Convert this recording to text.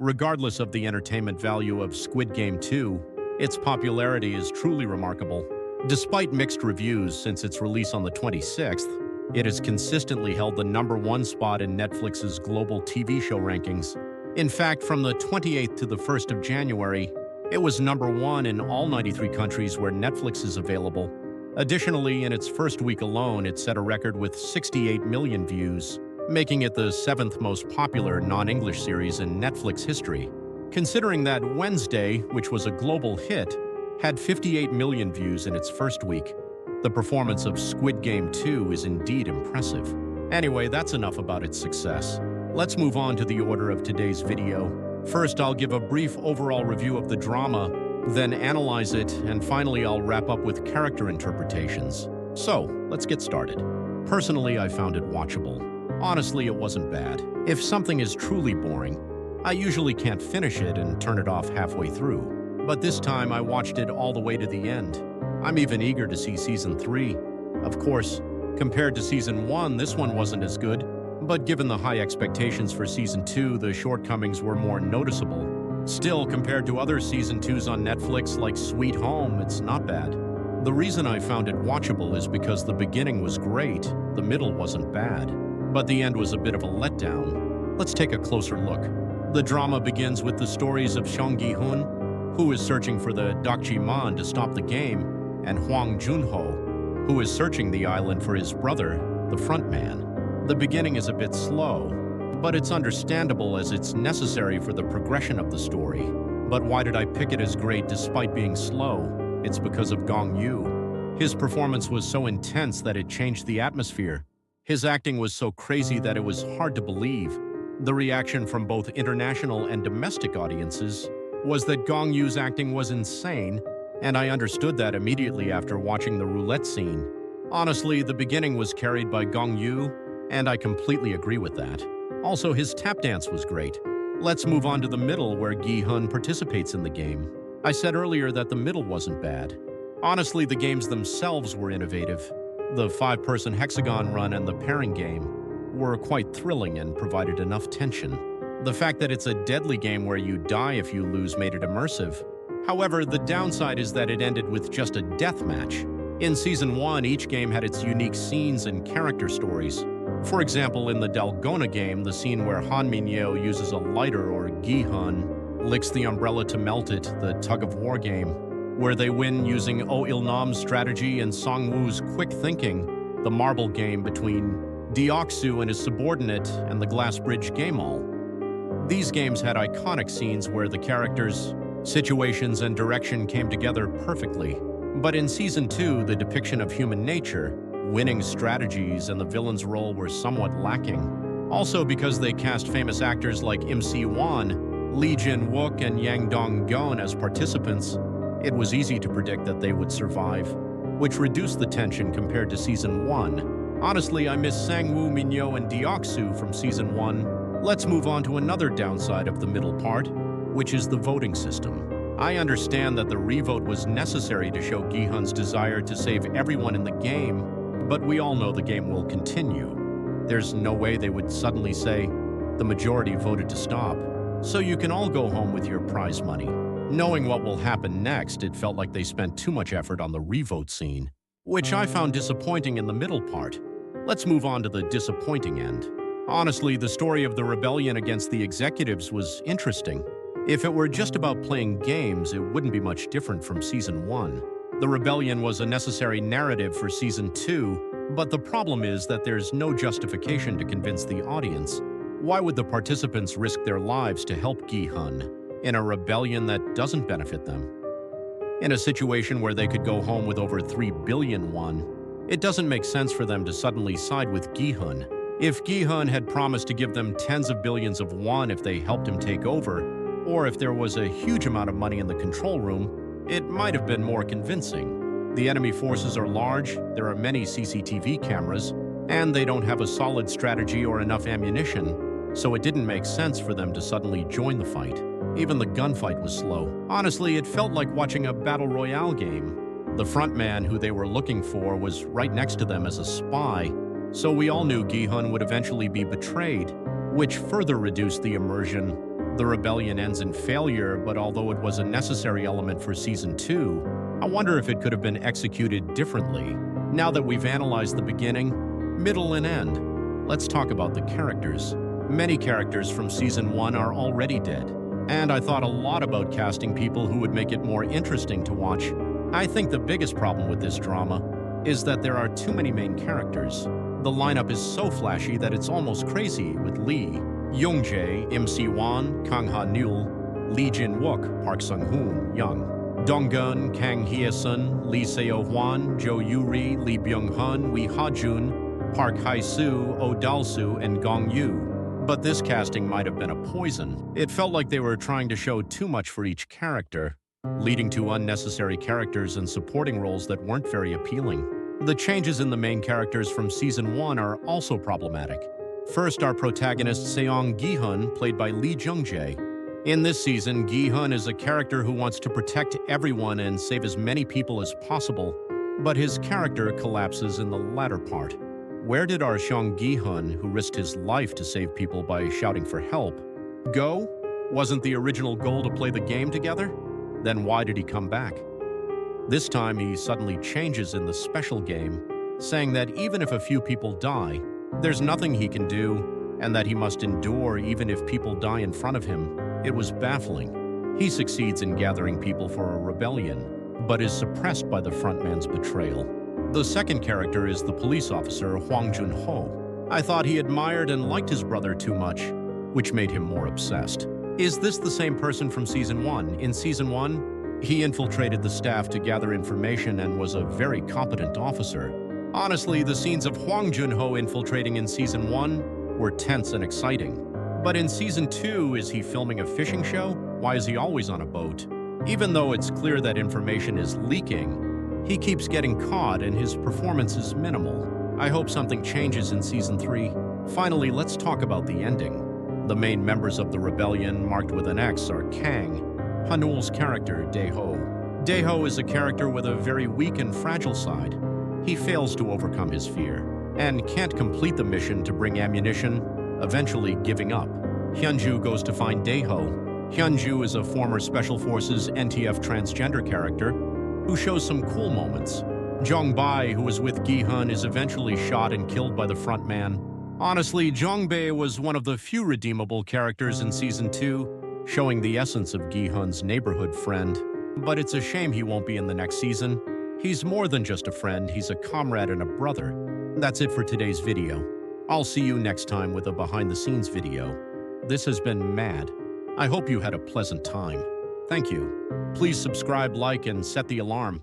Regardless of the entertainment value of Squid Game 2, its popularity is truly remarkable. Despite mixed reviews since its release on the 26th, it has consistently held the #1 spot in Netflix's global TV show rankings. In fact, from the 28th to the 1st of January, it was #1 in all 93 countries where Netflix is available. Additionally, in its first week alone, it set a record with 68 million views, making it the 7th most popular non-English series in Netflix history. Considering that Wednesday, which was a global hit, had 58 million views in its first week, the performance of Squid Game 2 is indeed impressive. Anyway, that's enough about its success. Let's move on to the order of today's video. First, I'll give a brief overall review of the drama, then analyze it, and finally I'll wrap up with character interpretations. So, let's get started. Personally, I found it watchable. Honestly, it wasn't bad. If something is truly boring, I usually can't finish it and turn it off halfway through. But this time, I watched it all the way to the end. I'm even eager to see Season 3. Of course, compared to Season 1, this one wasn't as good, but given the high expectations for Season 2, the shortcomings were more noticeable. Still, compared to other Season 2s on Netflix like Sweet Home, it's not bad. The reason I found it watchable is because the beginning was great, the middle wasn't bad, but the end was a bit of a letdown. Let's take a closer look. The drama begins with the stories of Song Gi-hun, who is searching for the Dokji-man to stop the game, and Hwang Jun-ho, who is searching the island for his brother, the frontman. The beginning is a bit slow, but it's understandable as it's necessary for the progression of the story. But why did I pick it as great despite being slow? It's because of Gong Yoo. His performance was so intense that it changed the atmosphere. His acting was so crazy that it was hard to believe. The reaction from both international and domestic audiences was that Gong Yoo's acting was insane, and I understood that immediately after watching the roulette scene. Honestly, the beginning was carried by Gong Yoo, and I completely agree with that. Also, his tap dance was great. Let's move on to the middle, where Gi-hun participates in the game. I said earlier that the middle wasn't bad. Honestly, the games themselves were innovative. The 5-person hexagon run and the pairing game were quite thrilling and provided enough tension. The fact that it's a deadly game where you die if you lose made it immersive. However, the downside is that it ended with just a death match. In Season 1, each game had its unique scenes and character stories. For example, in the Dalgona game, the scene where Han Min-yeo uses a lighter or Gi-hun licks the umbrella to melt it, the tug-of-war game, where they win using Oh Il-nam's strategy and Song-woo's quick thinking, the marble game between Deok-soo and his subordinate, and the Glass Bridge Game All. These games had iconic scenes where the characters, situations, and direction came together perfectly. But in Season 2, the depiction of human nature, winning strategies, and the villain's role were somewhat lacking. Also because they cast famous actors like Im Si-won, Lee Jin-wook, and Yang Dong-gon as participants, it was easy to predict that they would survive, which reduced the tension compared to Season 1. Honestly, I miss Sang-woo, Min-yo, and Deok-soo from Season 1. Let's move on to another downside of the middle part, which is the voting system. I understand that the revote was necessary to show Gi-hun's desire to save everyone in the game, but we all know the game will continue. There's no way they would suddenly say, the majority voted to stop, so you can all go home with your prize money. Knowing what will happen next, it felt like they spent too much effort on the revote scene, which I found disappointing in the middle part. Let's move on to the disappointing end. Honestly, the story of the rebellion against the executives was interesting. If it were just about playing games, it wouldn't be much different from Season 1. The rebellion was a necessary narrative for Season 2, but the problem is that there's no justification to convince the audience. Why would the participants risk their lives to help Gi-hun in a rebellion that doesn't benefit them? In a situation where they could go home with over 3 billion won, it doesn't make sense for them to suddenly side with Gi-hun. If Gi-hun had promised to give them tens of billions of won if they helped him take over, or if there was a huge amount of money in the control room, it might have been more convincing. The enemy forces are large, there are many CCTV cameras, and they don't have a solid strategy or enough ammunition, so it didn't make sense for them to suddenly join the fight. Even the gunfight was slow. Honestly, it felt like watching a battle royale game. The frontman who they were looking for was right next to them as a spy, so we all knew Gi-hun would eventually be betrayed, which further reduced the immersion. The rebellion ends in failure, but although it was a necessary element for Season 2, I wonder if it could have been executed differently. Now that we've analyzed the beginning, middle, and end, let's talk about the characters. Many characters from Season 1 are already dead, and I thought a lot about casting people who would make it more interesting to watch. I think the biggest problem with this drama is that there are too many main characters. The lineup is so flashy that it's almost crazy, with Lee, Young-jae, Im Si-won, Kang Ha-neul, Lee Jin-wook, Park Sung-hoon, Young, Dong-gun, Kang Hye-sun, Lee Seo-hwan, Jo Yoo-ri, Lee Byung-hun, Wee Ha-jun, Park Hae-soo, Oh Dal-soo, and Gong-yoo. But this casting might have been a poison. It felt like they were trying to show too much for each character, leading to unnecessary characters and supporting roles that weren't very appealing. The changes in the main characters from Season 1 are also problematic. First, our protagonist Seong Gi-hun, played by Lee Jung-jae. In this season, Gi-hun is a character who wants to protect everyone and save as many people as possible, but his character collapses in the latter part. Where did our Seong Gi-hun, who risked his life to save people by shouting for help, go? Wasn't the original goal to play the game together? Then why did he come back? This time he suddenly changes in the special game, saying that even if a few people die, there's nothing he can do, and that he must endure even if people die in front of him. It was baffling. He succeeds in gathering people for a rebellion, but is suppressed by the frontman's betrayal. The second character is the police officer Hwang Jun-ho. I thought he admired and liked his brother too much, which made him more obsessed. Is this the same person from Season 1? In Season 1, he infiltrated the staff to gather information and was a very competent officer. Honestly, the scenes of Hwang Jun-ho infiltrating in Season 1 were tense and exciting. But in Season 2, is he filming a fishing show? Why is he always on a boat? Even though it's clear that information is leaking, he keeps getting caught and his performance is minimal. I hope something changes in Season 3. Finally, let's talk about the ending. The main members of the rebellion, marked with an X, are Kang Ha-neul's character, Dae-ho. Dae-ho is a character with a very weak and fragile side. He fails to overcome his fear and can't complete the mission to bring ammunition, eventually giving up. Hyunju goes to find Dae-ho. Hyunju is a former Special Forces NTF transgender character who shows some cool moments. Jong-bae, who was with Gi-hun, is eventually shot and killed by the frontman. Honestly, Jong-bae was one of the few redeemable characters in Season 2, showing the essence of Gi-hun's neighborhood friend. But it's a shame he won't be in the next season. He's more than just a friend, he's a comrade and a brother. That's it for today's video. I'll see you next time with a behind-the-scenes video. This has been Mad. I hope you had a pleasant time. Thank you. Please subscribe, like, and set the alarm.